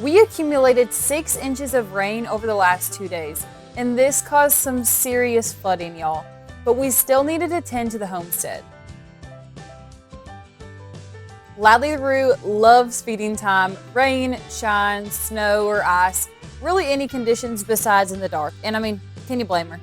We accumulated 6 inches of rain over the last 2 days, and this caused some serious flooding, y'all. But we still needed to tend to the homestead. Ladley Roo loves feeding time, rain, shine, snow, or ice, really any conditions besides in the dark. And I mean, can you blame her?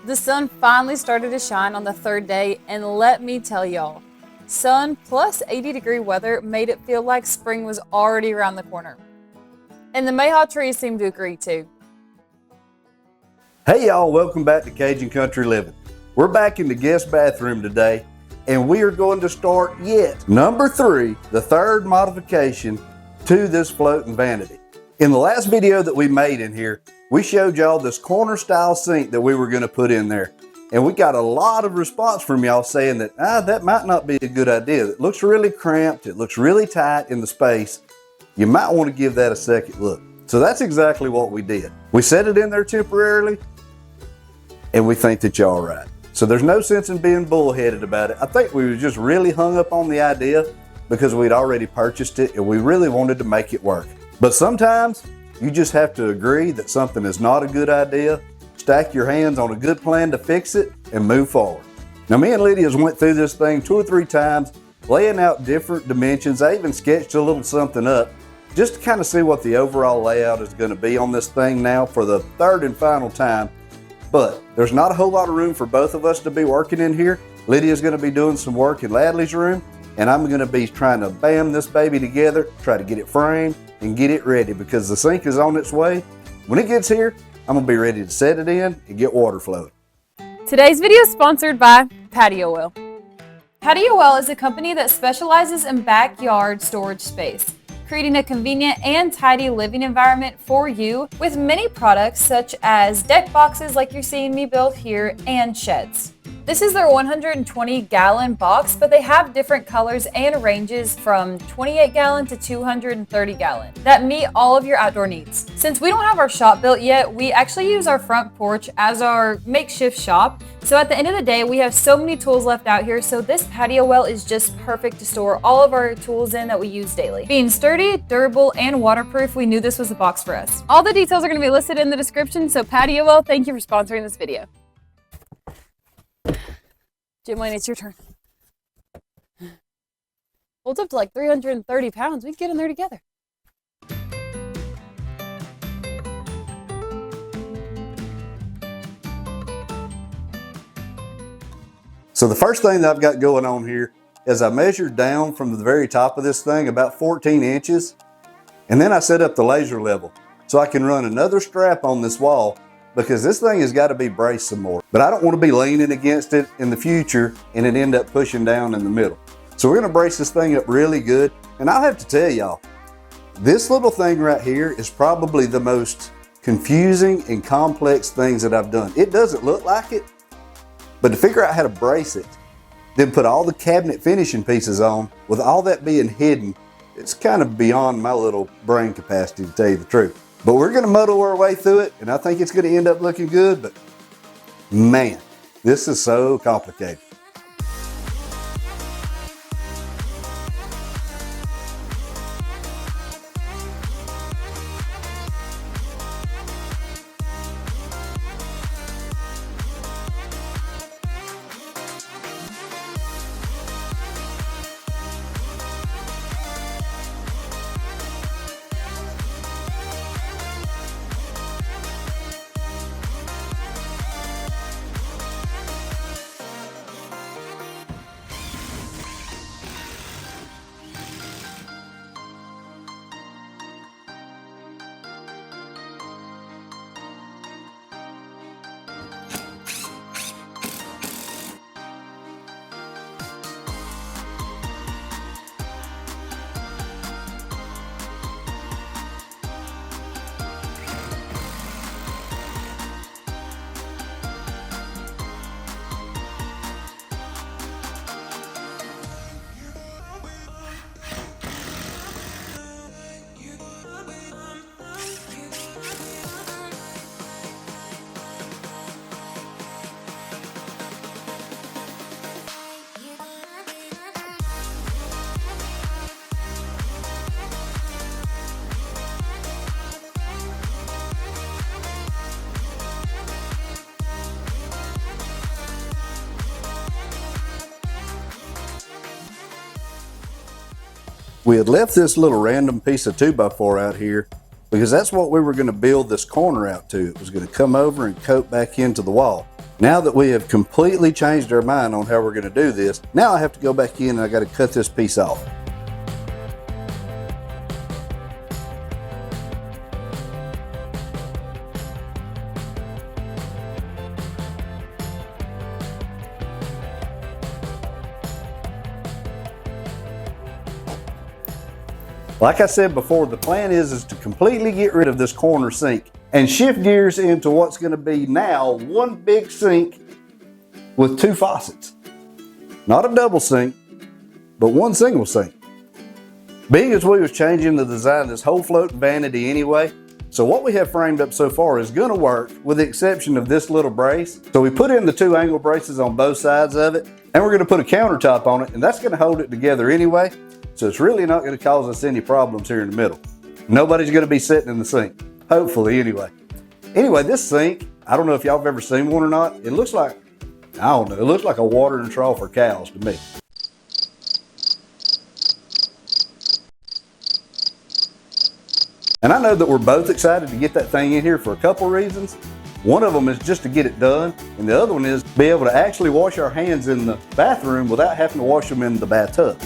The sun finally started to shine on the 3rd day, and let me tell y'all, sun plus 80-degree weather made it feel like spring was already around the corner. And the mayhaw trees seemed to agree too. Hey y'all, welcome back to Cajun Country Living. We're back in the guest bathroom today, and we are going to start yet number 3, the 3rd modification to this floating vanity. In the last video that we made in here, we showed y'all this corner style sink that we were going to put in there. And we got a lot of response from y'all saying that, that might not be a good idea. It looks really cramped. It looks really tight in the space. You might want to give that a second look. So that's exactly what we did. We set it in there temporarily, and we think that y'all are right. So there's no sense in being bullheaded about it. I think we were just really hung up on the idea because we'd already purchased it and we really wanted to make it work. But sometimes you just have to agree that something is not a good idea, stack your hands on a good plan to fix it, and move forward. Now, me and Lydia's went through this thing 2 or 3 times, laying out different dimensions. I even sketched a little something up just to kind of see what the overall layout is going to be on this thing now for the 3rd and final time. But there's not a whole lot of room for both of us to be working in here. Lydia's going to be doing some work in Ladley's room, and I'm going to be trying to bam this baby together, try to get it framed, and get it ready because the sink is on its way. When it gets here, I'm gonna be ready to set it in and get water flowing. Today's video is sponsored by Patiowell. Patiowell is a company that specializes in backyard storage space, creating a convenient and tidy living environment for you with many products such as deck boxes like you're seeing me build here and sheds. This is their 120-gallon box, but they have different colors and ranges from 28-gallon to 230-gallon that meet all of your outdoor needs. Since we don't have our shop built yet, we actually use our front porch as our makeshift shop. So at the end of the day, we have so many tools left out here, so this patio well is just perfect to store all of our tools in that we use daily. Being sturdy, durable, and waterproof, we knew this was the box for us. All the details are going to be listed in the description, so Patiowell, thank you for sponsoring this video. Jim Lane, it's your turn. Holds up to like 330 pounds. We can get in there together. So the first thing that I've got going on here is I measured down from the very top of this thing about 14 inches, and then I set up the laser level so I can run another strap on this wall because this thing has got to be braced some more. But I don't want to be leaning against it in the future and it end up pushing down in the middle. So we're going to brace this thing up really good. And I'll have to tell y'all, this little thing right here is probably the most confusing and complex things that I've done. It doesn't look like it, but to figure out how to brace it, then put all the cabinet finishing pieces on, with all that being hidden, it's kind of beyond my little brain capacity, to tell you the truth. But we're going to muddle our way through it, and I think it's going to end up looking good, but man, this is so complicated. We had left this little random piece of 2x4 out here because that's what we were going to build this corner out to. It was going to come over and coat back into the wall. Now that we have completely changed our mind on how we're going to do this, now I have to go back in and I got to cut this piece off. Like I said before, the plan is to completely get rid of this corner sink and shift gears into what's going to be now one big sink with 2 faucets. Not a double sink, but one single sink. Being as we was changing the design of this whole floating vanity anyway, so what we have framed up so far is going to work with the exception of this little brace. So we put in the 2 angle braces on both sides of it, and we're going to put a countertop on it, and that's going to hold it together anyway. So it's really not going to cause us any problems here in the middle. Nobody's going to be sitting in the sink, hopefully anyway. Anyway, this sink, I don't know if y'all have ever seen one or not. It looks like, I don't know, it looks like a watering trough for cows to me. And I know that we're both excited to get that thing in here for a couple reasons. One of them is just to get it done, and the other one is be able to actually wash our hands in the bathroom without having to wash them in the bathtub.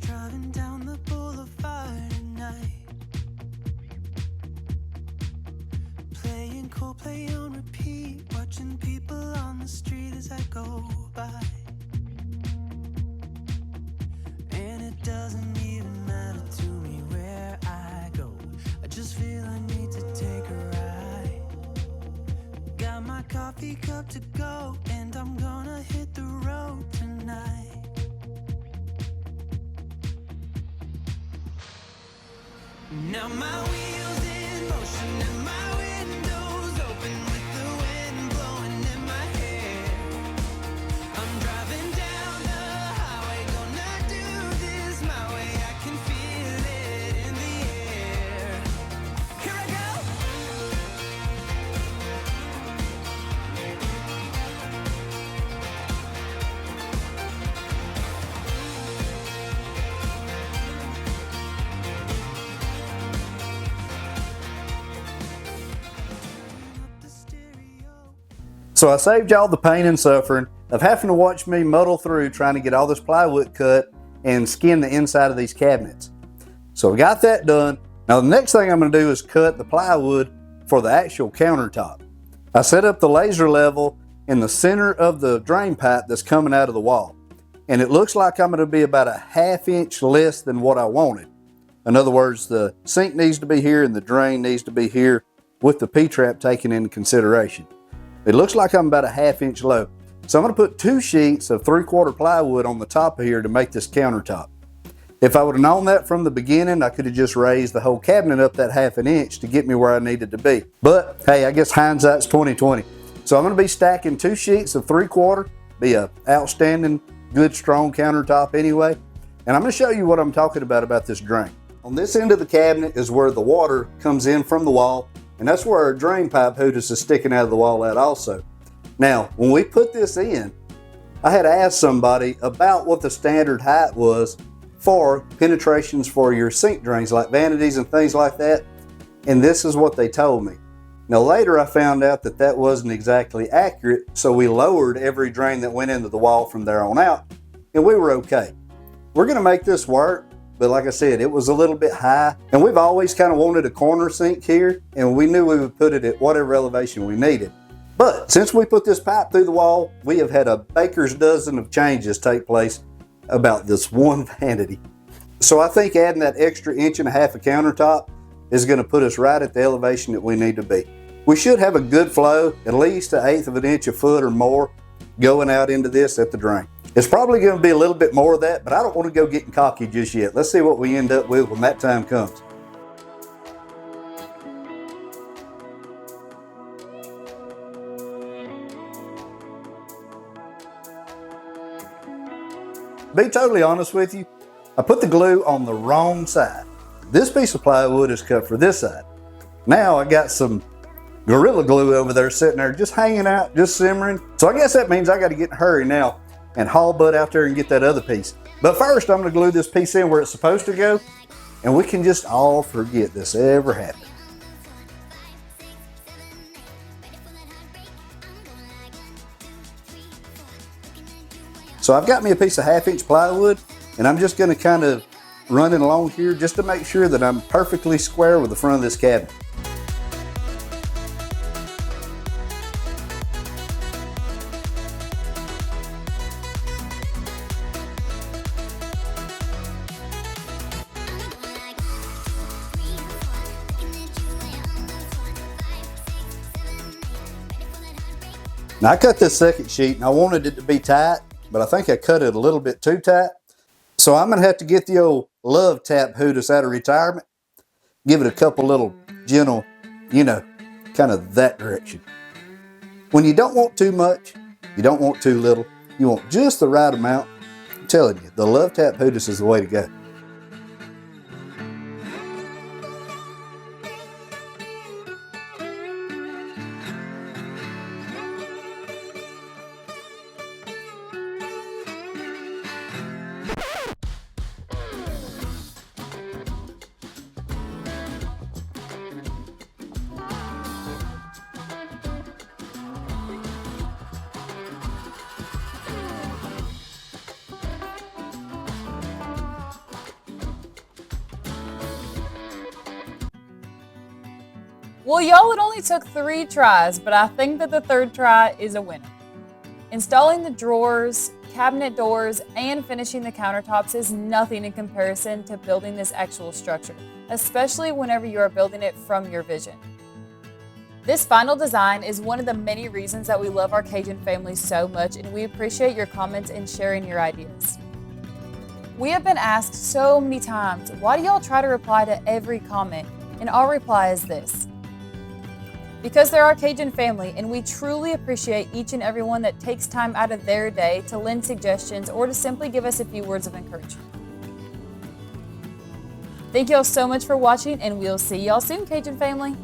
Driving down the boulevard at night, playing Coldplay on repeat, watching people on the street as I go by. And it doesn't even matter to me where I go, I just feel I need to take a ride. Got my coffee cup to go, and I'm gonna hit the road tonight. Now my wheels in motion and my windows open with the wind blowing. So I saved y'all the pain and suffering of having to watch me muddle through trying to get all this plywood cut and skin the inside of these cabinets. So I got that done. Now the next thing I'm going to do is cut the plywood for the actual countertop. I set up the laser level in the center of the drain pipe that's coming out of the wall. And it looks like I'm going to be about a 1/2 inch less than what I wanted. In other words, the sink needs to be here and the drain needs to be here with the P-trap taken into consideration. It looks like I'm about a 1/2 inch low. So I'm going to put 2 sheets of 3/4 plywood on the top of here to make this countertop. If I would have known that from the beginning, I could have just raised the whole cabinet up that 1/2 inch to get me where I needed to be. But hey, I guess hindsight's 20/20. So I'm going to be stacking 2 sheets of 3/4, be a outstanding, good, strong countertop anyway. And I'm going to show you what I'm talking about this drain. On this end of the cabinet is where the water comes in from the wall, and that's where our drain pipe hootis is sticking out of the wall at also. Now, when we put this in, I had asked somebody about what the standard height was for penetrations for your sink drains like vanities and things like that, and this is what they told me. Now later I found out that that wasn't exactly accurate, so we lowered every drain that went into the wall from there on out, and we were okay. We're going to make this work, but like I said, it was a little bit high, and we've always kind of wanted a corner sink here, and we knew we would put it at whatever elevation we needed. But since we put this pipe through the wall, we have had a baker's dozen of changes take place about this one vanity. So I think adding that extra 1.5 inches of countertop is going to put us right at the elevation that we need to be. We should have a good flow, at least 1/8 of an inch a foot or more going out into this at the drain. It's probably going to be a little bit more of that, but I don't want to go getting cocky just yet. Let's see what we end up with when that time comes. To be totally honest with you, I put the glue on the wrong side. This piece of plywood is cut for this side. Now I got some Gorilla Glue over there sitting there just hanging out, just simmering. So I guess that means I got to get in a hurry now and haul butt out there and get that other piece. But first I'm going to glue this piece in where it's supposed to go, and we can just all forget this ever happened. So I've got me a piece of 1/2 inch plywood, and I'm just going to kind of run it along here just to make sure that I'm perfectly square with the front of this cabinet. Now I cut this second sheet and I wanted it to be tight, but I think I cut it a little bit too tight. So I'm gonna have to get the old love tap hootis out of retirement, give it a couple little gentle, kind of that direction. When you don't want too much, you don't want too little, you want just the right amount. I'm telling you, the love tap hootis is the way to go. Well, y'all, it only took 3 tries, but I think that the 3rd try is a winner. Installing the drawers, cabinet doors, and finishing the countertops is nothing in comparison to building this actual structure, especially whenever you are building it from your vision. This final design is one of the many reasons that we love our Cajun family so much, and we appreciate your comments and sharing your ideas. We have been asked so many times, why do y'all try to reply to every comment? And our reply is this: because they're our Cajun family, and we truly appreciate each and every one that takes time out of their day to lend suggestions or to simply give us a few words of encouragement. Thank y'all so much for watching, and we'll see y'all soon, Cajun family.